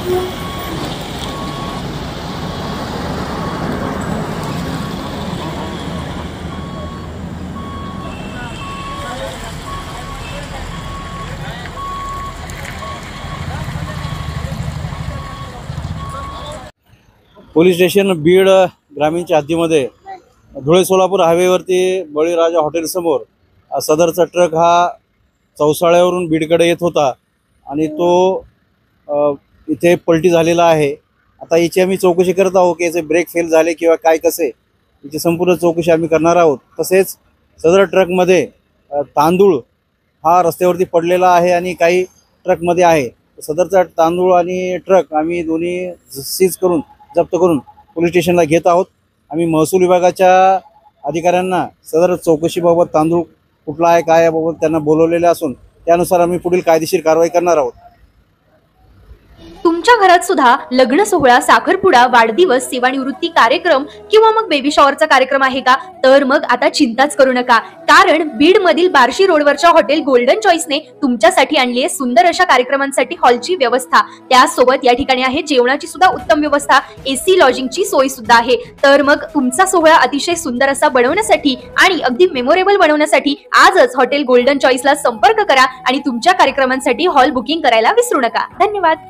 Police station Beed ग्रामीणच्या हद्दीमध्ये Dhule Solapur हायवेवरती बळीराजा हॉटेलसमोर सदरचा truck हा चौसाळ्यावरून बीडकडे येत होता आणि तो इथे पलटी झालेला आहे। आता याची आम्ही चौकशी करत आहोत की याचे ब्रेक फेल झाले किंवा काय कसे, याची संपूर्ण चौकशी आम्ही करणार आहोत। तसेच सदर ट्रकमध्ये तांदूळ हा रस्त्यावरती पडलेला आहे आणि काही ट्रकमध्ये आहे। सदरचा तांदूळ आणि ट्रक आम्ही दोन्ही सीज करून जप्त करून पोलीस स्टेशनला घेत आहोत। आम्ही महसूल विभागाच्या अधिकाऱ्यांना सदर चौकशीबाबत तांदूळ कुठला आहे काय याबाबत त्यांना बोलवलेले असून त्यानुसार आम्ही पुढील कायदेशीर कारवाई करणार आहोत। तुमच्या घरात सुद्धा लग्न सोहळा, साखरपुडा, वाढदिवस, सेवानिवृत्ती कार्यक्रम किंवा मग बेबी शॉवरचा कार्यक्रम आहे का? तर मग आता चिंताच करू नका, कारण बीड मधील बार्शी रोडवरच्या हॉटेल गोल्डन चॉईसने तुमच्यासाठी आणली आहे सुंदर अशा कार्यक्रमांसाठी हॉलची व्यवस्था। त्यासोबत या ठिकाणी आहे जेवणाची सुद्धा उत्तम व्यवस्था, एसी लॉजिंगची सोय सुद्धा आहे। तर मग तुमचा सोहळा अतिशय सुंदर असा बनवण्यासाठी आणि अगदी मेमोरेबल बनवण्यासाठी आजच हॉटेल गोल्डन चॉईसला संपर्क करा आणि तुमच्या कार्यक्रमांसाठी हॉल बुकिंग करायला विसरू नका। धन्यवाद।